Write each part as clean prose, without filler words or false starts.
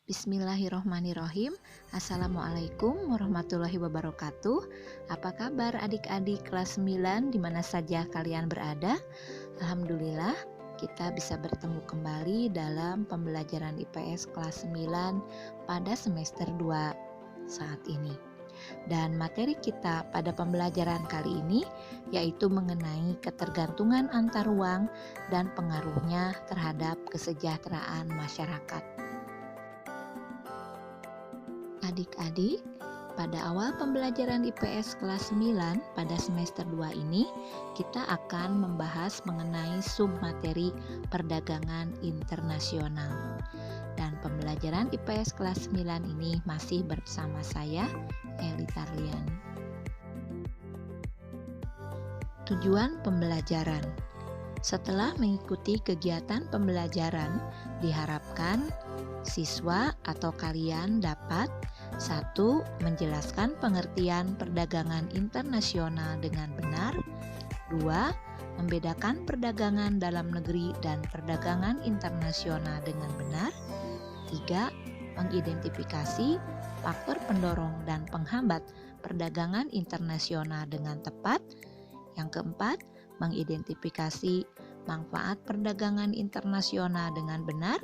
Bismillahirrohmanirrohim. Assalamualaikum warahmatullahi wabarakatuh. Apa kabar adik-adik kelas 9 di mana saja kalian berada? Alhamdulillah kita bisa bertemu kembali dalam pembelajaran IPS kelas 9 pada semester 2 saat ini. Dan materi kita pada pembelajaran kali ini yaitu mengenai ketergantungan antar uang dan pengaruhnya terhadap kesejahteraan masyarakat. Adik-adik, pada awal pembelajaran IPS kelas 9 pada semester 2 ini, kita akan membahas mengenai submateri perdagangan internasional. Dan pembelajaran IPS kelas 9 ini masih bersama saya, Eli Tarliani. Tujuan pembelajaran. Setelah mengikuti kegiatan pembelajaran, diharapkan siswa atau kalian dapat 1. Menjelaskan pengertian perdagangan internasional dengan benar. 2. Membedakan perdagangan dalam negeri dan perdagangan internasional dengan benar. 3. Mengidentifikasi faktor pendorong dan penghambat perdagangan internasional dengan tepat. Yang keempat, mengidentifikasi manfaat perdagangan internasional dengan benar.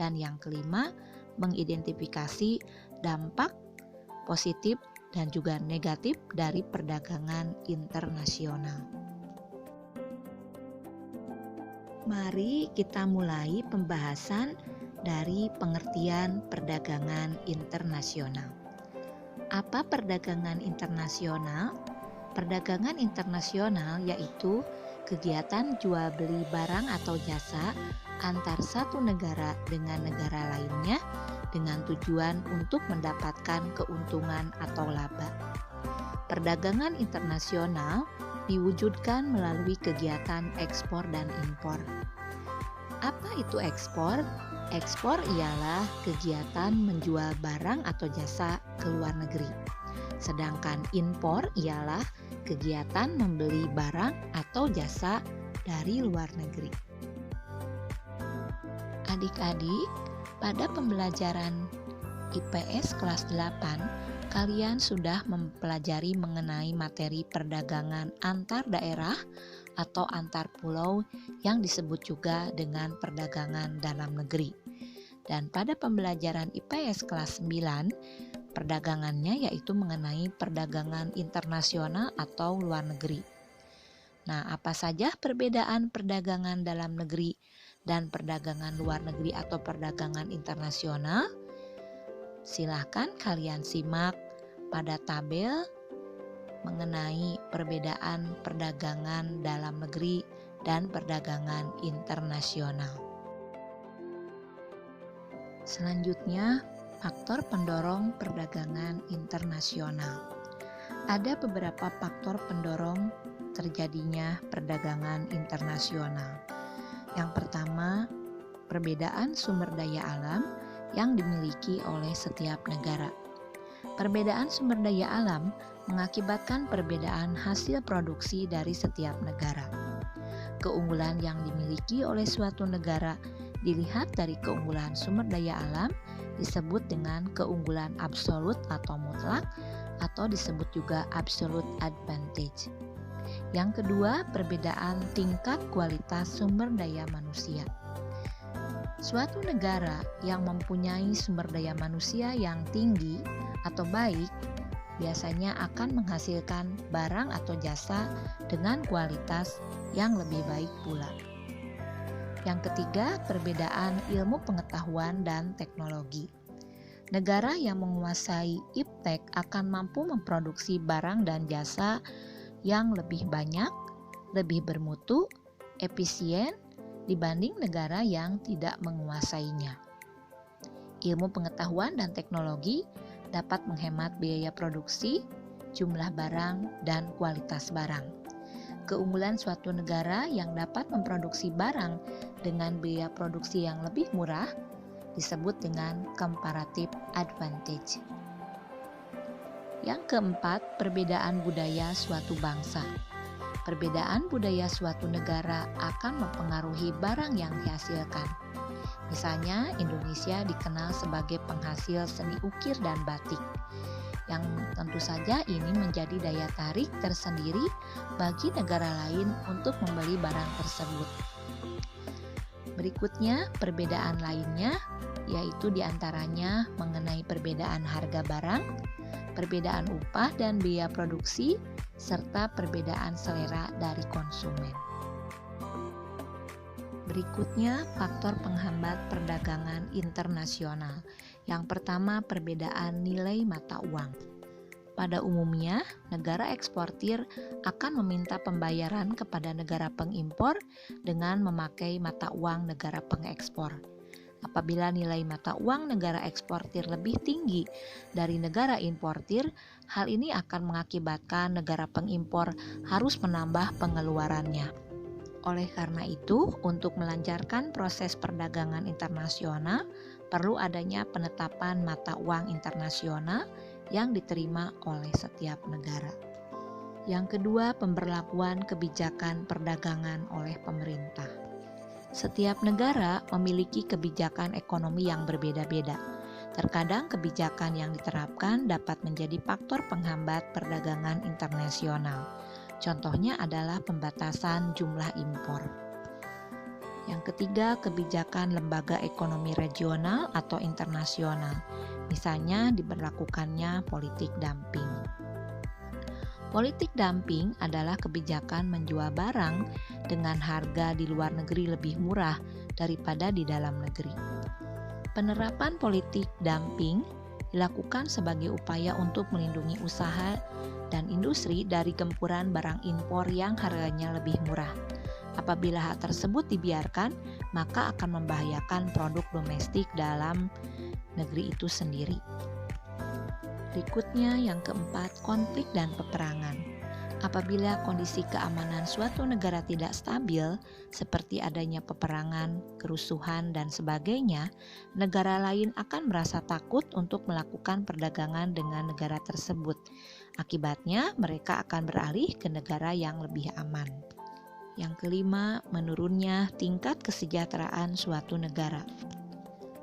Dan yang kelima, mengidentifikasi dampak positif dan juga negatif dari perdagangan internasional. Mari kita mulai pembahasan dari pengertian perdagangan internasional. Apa perdagangan internasional? Perdagangan internasional yaitu kegiatan jual beli barang atau jasa antar satu negara dengan negara lainnya dengan tujuan untuk mendapatkan keuntungan atau laba. Perdagangan internasional diwujudkan melalui kegiatan ekspor dan impor. Apa itu ekspor? Ekspor ialah kegiatan menjual barang atau jasa ke luar negeri. Sedangkan impor ialah kegiatan membeli barang atau jasa dari luar negeri. Adik-adik, pada pembelajaran IPS kelas 8, kalian sudah mempelajari mengenai materi perdagangan antar daerah atau antar pulau yang disebut juga dengan perdagangan dalam negeri. Dan pada pembelajaran IPS kelas 9, perdagangannya yaitu mengenai perdagangan internasional atau luar negeri. Nah, apa saja perbedaan perdagangan dalam negeri dan perdagangan luar negeri atau perdagangan internasional? Silahkan kalian simak pada tabel mengenai perbedaan perdagangan dalam negeri dan perdagangan internasional. Selanjutnya, faktor pendorong perdagangan internasional. Ada beberapa faktor pendorong terjadinya perdagangan internasional. Yang pertama, perbedaan sumber daya alam yang dimiliki oleh setiap negara. Perbedaan sumber daya alam mengakibatkan perbedaan hasil produksi dari setiap negara. Keunggulan yang dimiliki oleh suatu negara dilihat dari keunggulan sumber daya alam disebut dengan keunggulan absolut atau mutlak atau disebut juga absolute advantage. Yang kedua, perbedaan tingkat kualitas sumber daya manusia. Suatu negara yang mempunyai sumber daya manusia yang tinggi atau baik biasanya akan menghasilkan barang atau jasa dengan kualitas yang lebih baik pula. Yang ketiga, perbedaan ilmu pengetahuan dan teknologi. Negara yang menguasai iptek akan mampu memproduksi barang dan jasa yang lebih banyak, lebih bermutu, efisien dibanding negara yang tidak menguasainya. Ilmu pengetahuan dan teknologi dapat menghemat biaya produksi, jumlah barang, dan kualitas barang. Keunggulan suatu negara yang dapat memproduksi barang dengan biaya produksi yang lebih murah disebut dengan comparative advantage. Yang keempat, perbedaan budaya suatu bangsa. Perbedaan budaya suatu negara akan mempengaruhi barang yang dihasilkan. Misalnya, Indonesia dikenal sebagai penghasil seni ukir dan batik, yang tentu saja ini menjadi daya tarik tersendiri bagi negara lain untuk membeli barang tersebut. Berikutnya, perbedaan lainnya yaitu diantaranya mengenai perbedaan harga barang, perbedaan upah dan biaya produksi, serta perbedaan selera dari konsumen. Berikutnya, faktor penghambat perdagangan internasional. Yang pertama, perbedaan nilai mata uang. Pada umumnya, negara eksportir akan meminta pembayaran kepada negara pengimpor dengan memakai mata uang negara pengekspor. Apabila nilai mata uang negara eksportir lebih tinggi dari negara importir, hal ini akan mengakibatkan negara pengimpor harus menambah pengeluarannya. Oleh karena itu, untuk melancarkan proses perdagangan internasional, perlu adanya penetapan mata uang internasional yang diterima oleh setiap negara. Yang kedua, pemberlakuan kebijakan perdagangan oleh pemerintah. Setiap negara memiliki kebijakan ekonomi yang berbeda-beda. Terkadang kebijakan yang diterapkan dapat menjadi faktor penghambat perdagangan internasional. Contohnya adalah pembatasan jumlah impor. Yang ketiga, kebijakan lembaga ekonomi regional atau internasional. Misalnya diberlakukannya politik dumping. Politik dumping adalah kebijakan menjual barang dengan harga di luar negeri lebih murah daripada di dalam negeri. Penerapan politik dumping dilakukan sebagai upaya untuk melindungi usaha dan industri dari gempuran barang impor yang harganya lebih murah. Apabila hal tersebut dibiarkan, maka akan membahayakan produk domestik dalam negeri itu sendiri. Berikutnya, yang keempat, konflik dan peperangan. Apabila kondisi keamanan suatu negara tidak stabil, seperti adanya peperangan, kerusuhan, dan sebagainya, negara lain akan merasa takut untuk melakukan perdagangan dengan negara tersebut. Akibatnya, mereka akan beralih ke negara yang lebih aman. Yang kelima, menurunnya tingkat kesejahteraan suatu negara.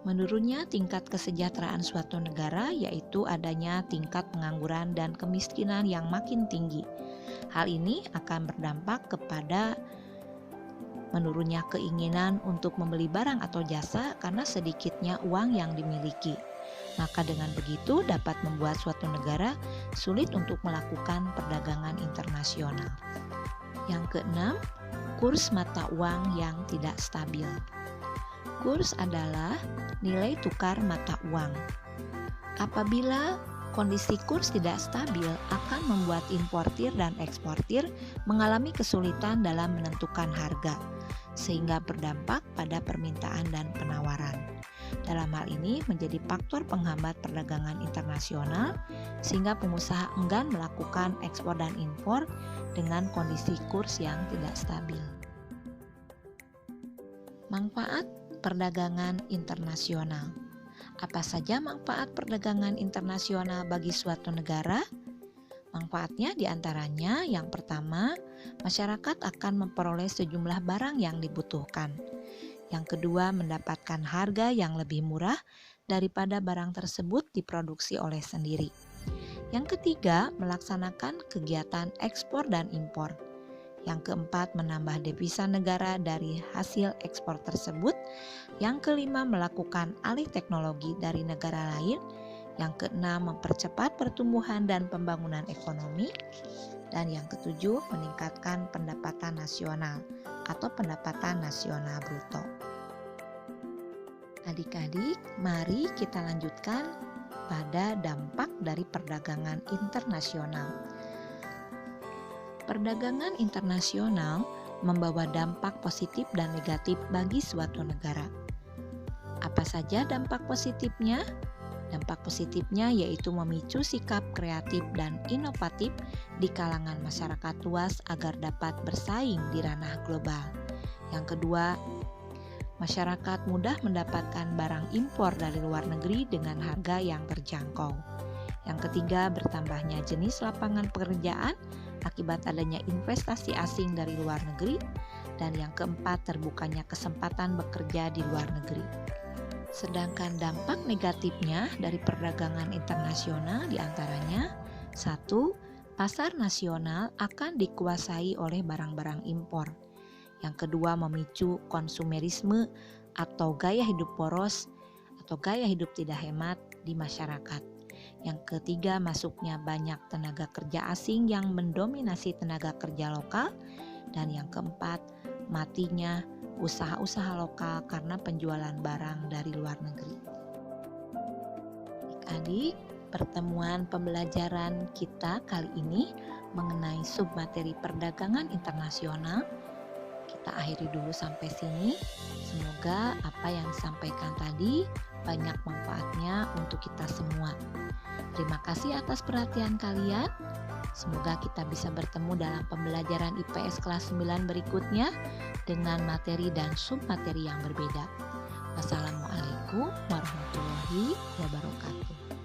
Menurunnya tingkat kesejahteraan suatu negara yaitu adanya tingkat pengangguran dan kemiskinan yang makin tinggi. Hal ini akan berdampak kepada menurunnya keinginan untuk membeli barang atau jasa karena sedikitnya uang yang dimiliki. Maka dengan begitu dapat membuat suatu negara sulit untuk melakukan perdagangan internasional. Yang keenam, kurs mata uang yang tidak stabil. Kurs adalah nilai tukar mata uang. Apabila kondisi kurs tidak stabil akan membuat importir dan eksportir mengalami kesulitan dalam menentukan harga, sehingga berdampak pada permintaan dan penawaran. Dalam hal ini menjadi faktor penghambat perdagangan internasional sehingga pengusaha enggan melakukan ekspor dan impor dengan kondisi kurs yang tidak stabil. Manfaat perdagangan internasional. Apa saja manfaat perdagangan internasional bagi suatu negara? Manfaatnya diantaranya yang pertama, masyarakat akan memperoleh sejumlah barang yang dibutuhkan. Yang kedua, mendapatkan harga yang lebih murah daripada barang tersebut diproduksi oleh sendiri. Yang ketiga, melaksanakan kegiatan ekspor dan impor. Yang keempat, menambah devisa negara dari hasil ekspor tersebut. Yang kelima, melakukan alih teknologi dari negara lain. Yang keenam, mempercepat pertumbuhan dan pembangunan ekonomi. Dan yang ketujuh, meningkatkan pendapatan nasional atau pendapatan nasional bruto. Adik-adik, mari kita lanjutkan pada dampak dari perdagangan internasional. Perdagangan internasional membawa dampak positif dan negatif bagi suatu negara. Apa saja dampak positifnya? Dampak positifnya yaitu memicu sikap kreatif dan inovatif di kalangan masyarakat luas agar dapat bersaing di ranah global. Yang kedua, masyarakat mudah mendapatkan barang impor dari luar negeri dengan harga yang terjangkau. Yang ketiga, bertambahnya jenis lapangan pekerjaan akibat adanya investasi asing dari luar negeri. Dan yang keempat, terbukanya kesempatan bekerja di luar negeri. Sedangkan dampak negatifnya dari perdagangan internasional diantaranya: 1. Pasar nasional akan dikuasai oleh barang-barang impor. Yang kedua, memicu konsumerisme atau gaya hidup boros atau gaya hidup tidak hemat di masyarakat. Yang ketiga, masuknya banyak tenaga kerja asing yang mendominasi tenaga kerja lokal. Dan yang keempat, matinya usaha-usaha lokal karena penjualan barang dari luar negeri. Adik-adik, pertemuan pembelajaran kita kali ini mengenai submateri perdagangan internasional kita akhiri dulu sampai sini. Semoga apa yang disampaikan tadi banyak manfaatnya untuk kita semua. Terima kasih atas perhatian kalian. Semoga kita bisa bertemu dalam pembelajaran IPS kelas 9 berikutnya dengan materi dan submateri yang berbeda. Wassalamualaikum warahmatullahi wabarakatuh.